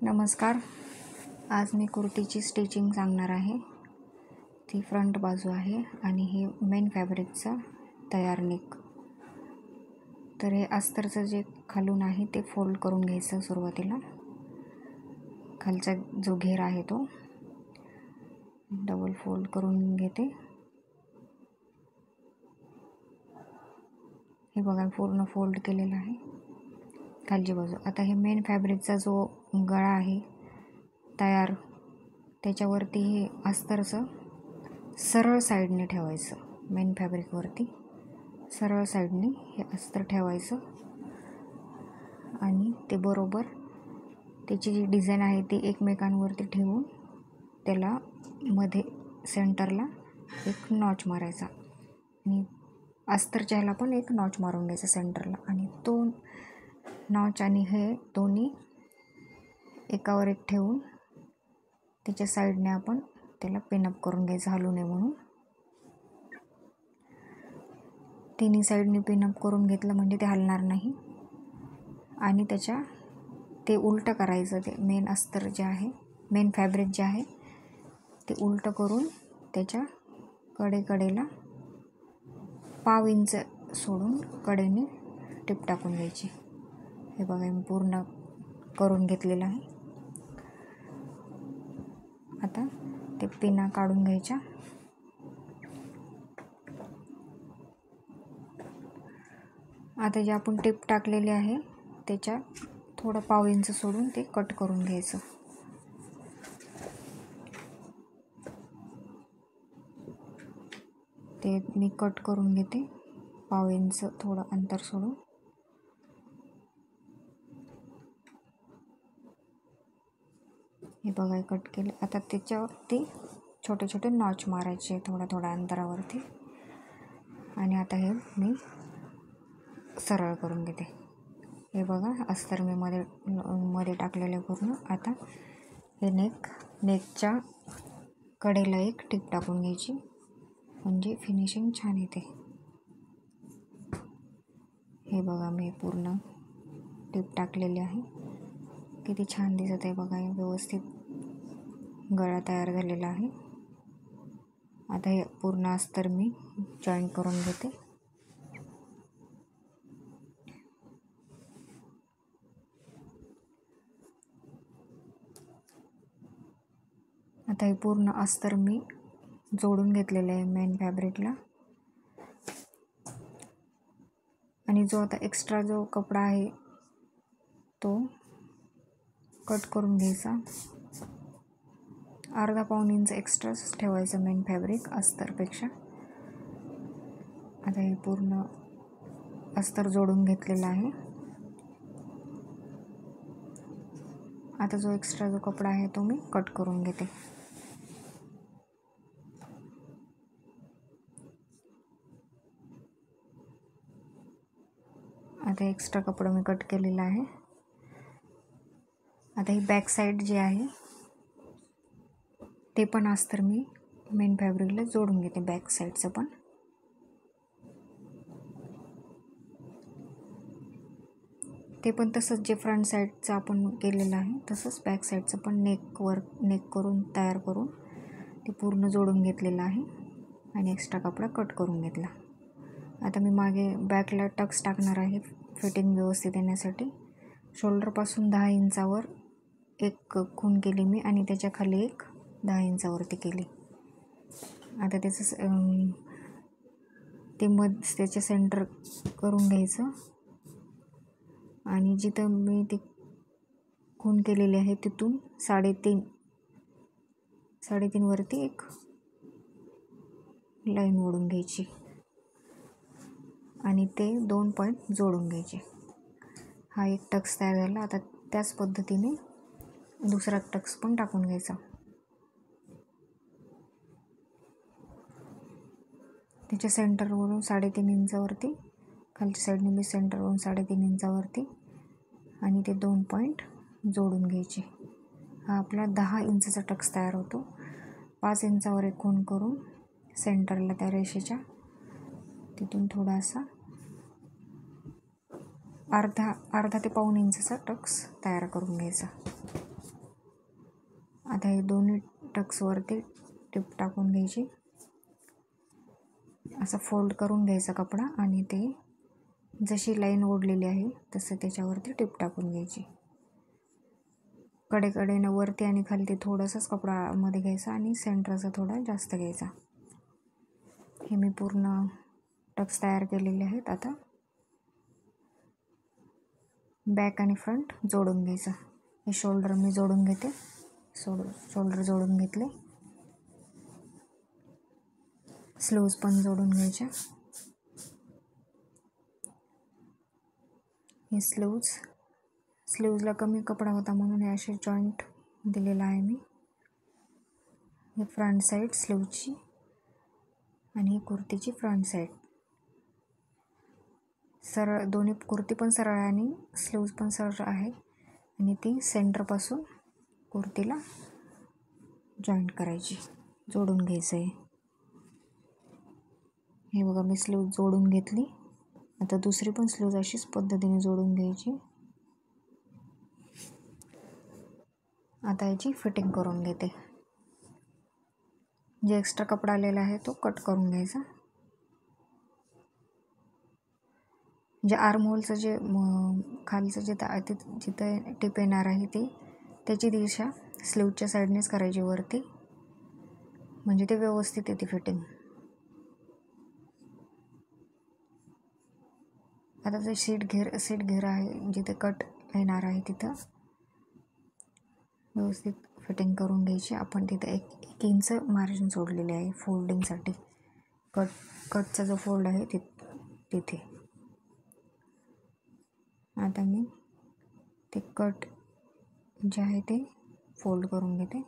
नमस्कार. आज मी कुर्तीची स्टिचिंग सांगणार आहे. ती फ्रंट बाजू आहे आणि हे मेन फॅब्रिकचा तयार नेक. तर हे अस्तरचं जे खालून आहे ते फोल्ड करून घ्यायचं. सुरुवातीला खालचा जो घेर आहे तो डबल फोल्ड करून घेते. हे बघा पूर्ण फोल्ड केलेलं आहे खालची बाजू. आता हे मेन फॅब्रिकचा जो गळा आहे तयार, त्याच्यावरती हे अस्तरचं सरळ साईडने ठेवायचं. मेन फॅब्रिकवरती सरळ साईडने हे अस्तर ठेवायचं आणि ते बरोबर त्याची जी डिझाईन आहे ती एकमेकांवरती ठेवून त्याला मध्ये सेंटरला एक नॉच मारायचा आणि अस्तरच्या ह्याला पण एक नॉच मारून घ्यायचा सेंटरला. आणि तो नॉच आणि हे दोन्ही एकावर एक ठेवून त्याच्या साईडने आपण त्याला पिनअप करून घ्यायचं, हलू नये म्हणून. तिन्ही साईडने पिनअप करून घेतलं म्हणजे ते हलणार नाही. आणि ते उलटं करायचं. ते मेन अस्तर जे आहे, मेन फॅब्रिक जे आहे ते उलटं करून त्याच्या कडेला पाव इंच सोडून कडेने टिप टाकून घ्यायची. हे बघा मी पूर्ण करून घेतलेलं आहे. आता ते पिना काढून घ्यायच्या. आता जे आपण टिप टाकलेली आहे त्याच्या थोडं पाव इंच सोडून ते कट करून घ्यायचं. ते मी कट करून घेते पाव इंच थोडं अंतर सोडून. हे बघा कट केले. आता त्याच्यावरती छोटे छोटे नॉच मारायचे थोड्या अंतरावरती. आणि आता हे मी सरळ करून घेते. हे बघा अस्तर मी मध्ये टाकलेले पूर्ण. आता हे नेकच्या कडेला एक टिप टाकून घ्यायची म्हणजे फिनिशिंग छान येते. हे बघा मी पूर्ण टिप टाकलेली आहे. किती छान दिसत आहे बघा. व्यवस्थित गळा तयार झालेला आहे. आता हे पूर्ण अस्तर मी जॉईन करून घेते. आता हे पूर्ण अस्तर मी जोडून घेतलेलं आहे मेन फॅब्रिकला. आणि जो आता एक्स्ट्रा जो कपडा आहे तो कट करून घ्यायचा. अर्धा पाऊण इंच एक्स्ट्राच ठेवायचं मेन फॅब्रिक अस्तरपेक्षा. आता हे पूर्ण अस्तर जोडून घेतलेलं आहे. आता जो एक्स्ट्रा जो कपडा आहे तो मी कट करून घेते. आता एक्स्ट्रा कपडा मी कट केलेला आहे. आता ही बॅक साईड जे आहे ते पण अस्तर मी मेन फॅब्रिकला जोडून घेते. बॅक साईडचं पण ते पण तसंच जे फ्रंट साईडचं आपण केलेलं आहे तसंच बॅक साईडचं पण नेक करून तयार करून ते पूर्ण जोडून घेतलेलं आहे. आणि एक्स्ट्रा कपडा कट करून घेतला. आता मी मागे बॅकला टक्स टाकणार आहे फिटिंग व्यवस्थित येण्यासाठी. शोल्डरपासून 10 इंचावर एक खूण केली मी आणि त्याच्या खाली एक 10 इंचावरती केली. आता त्याचं त्याचे सेंटर करून घ्यायचं. आणि जिथं मी ती खूण केलेली आहे तिथून 3.5 वरती एक लाईन ओढून घ्यायची आणि ते 2 पॉईंट जोडून घ्यायचे. हा एक टक्स तयार झाला. आता त्याच पद्धतीने दुसरा टक्स पण टाकून घ्यायचा. त्याच्या सेंटरवरून 3.5 इंचावरती खालच्या साईडने मी सेंटरवरून 3.5 इंचावरती आणि ते 2 पॉईंट जोडून घ्यायचे. हा आपला 10 इंचाचा टक्स तयार होतो. 5 इंचावर एक खूण करून सेंटरला त्या रेषेच्या तिथून थोडासा अर्धा ते पाऊण इंचाचा टक्स तयार करून घ्यायचा. आता हे दोन्ही टक्सवरती टिप टाकून घ्यायची, असं फोल्ड करून घ्यायचा कपडा आणि ते जशी लाईन ओढलेली आहे तसं त्याच्यावरती टिप टाकून घ्यायची. कडेकडेनं वरती आणि खाली ते थोडंसंच कपडा मध्ये घ्यायचा आणि सेंटरचा थोडा जास्त घ्यायचा. हे मी पूर्ण टक्स तयार केलेले आहेत. आता बॅक आणि फ्रंट जोडून घ्यायचं. हे शोल्डर मी जोडून घेते. शोल्डर जोडून घेतले. स्लीव्ज पण जोडून घ्यायच्या. हे स्लीव्जला कमी कपडा होता म्हणून हे असे जॉईंट दिलेला आहे मी. हे फ्रंट साईड स्लीव्जची आणि ही कुर्तीची फ्रंट साईड. सरळ दोन्ही कुर्ती पण सरळ आहे आणि स्लीव्ज पण सरळ आहे आणि ती सेंटरपासून कुर्तीला जॉईंट करायची, जोडून घ्यायचं आहे. हे बघा मी स्लीव्ज जोडून घेतली. आता दुसरी पण स्लीव्ज अशीच पद्धतीने जोडून घ्यायची. आता याची फिटिंग करून घेते. जे एक्स्ट्रा कपडा आलेला आहे तो कट करून घ्यायचा. जे आर्महोलचं जे खालचं जे जिथं टिप येणार आहे ती त्याची दिशा स्लीवच्या साईडनेच करायची वरती, म्हणजे ते व्यवस्थित येते फिटिंग. आता जे सीट घेर आहे जिथे कट येणार आहे तिथं व्यवस्थित फिटिंग करून घ्यायची. आपण तिथे एक इंच मार्जिन सोडलेले आहे फोल्डिंगसाठी. कटचा जो फोल्ड आहे तिथे. आता मी ते कट जे आहे ते फोल्ड करून घेते.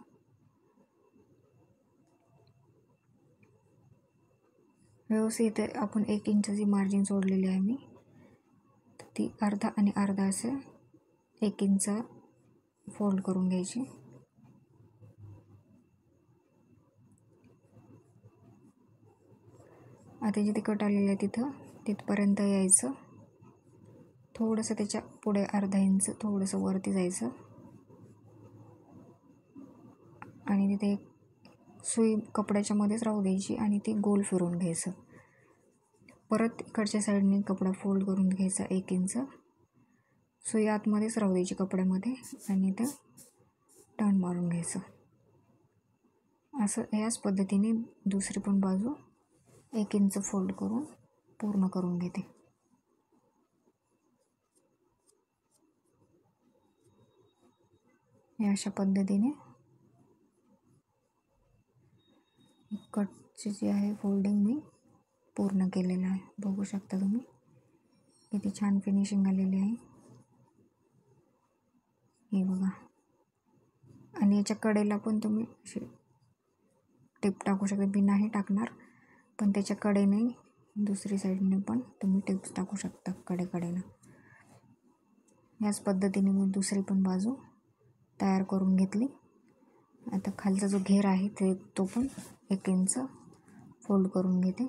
व्यवस्थित आपण 1 इंचची मार्जिन सोडलेली आहे मी, ती अर्धा आणि अर्धा असं 1 इंच फोल्ड करून घ्यायची. आता जिथे कट आलेलं आहे तिथपर्यंत यायचं. थोडंसं त्याच्या पुढे अर्धा इंच थोडंसं वरती जायचं आणि तिथे सुई कपड्याच्या मध्येच राहू द्यायची आणि ती गोल फिरून घ्यायचं. परत इकडच्या साईडने कपडा फोल्ड करून घ्यायचा 1 इंच. सुई आतमध्येच राहू द्यायची कपड्यामध्ये आणि ते टर्न मारून घ्यायचं. असं याच पद्धतीने दुसरी पण बाजू 1 इंच फोल्ड करून पूर्ण करून घेते. या अशा पद्धतीने कटची जी आहे फोल्डिंग मी पूर्ण केलेलं आहे. बघू शकता तुम्ही किती छान फिनिशिंग आलेली आहे. हे बघा. आणि याच्या कडेला पण तुम्ही अशी टिप टाकू शकता. मी नाही टाकणार, पण त्याच्या कडेने दुसरी साईडने पण तुम्ही टिप्स टाकू शकता कडेनं. याच पद्धतीने मी दुसरी पण बाजू तयार करून घेतली. आता खालचा जो घेर आहे तो पण 1 इंच फोल्ड करून घेते.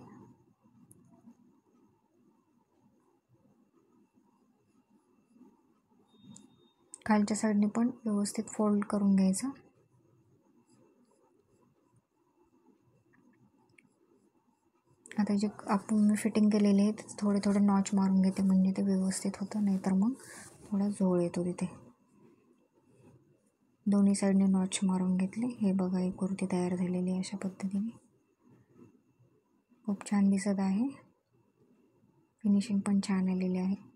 खालच्या साईडने पण व्यवस्थित फोल्ड करून घ्यायचं. आता जे आपण फिटिंग केलेले आहे थोडे नॉच मारून घेते, म्हणजे ते व्यवस्थित होतं. नाहीतर मग थोडा झोळ येतो तिथे. दोन्ही साईडने नॉच मारून घेतले. हे बघा एक कुर्ती तयार झालेली आहे अशा पद्धतीने. खूप छान दिसत आहे. फिनिशिंग पण छान आलेली आहे.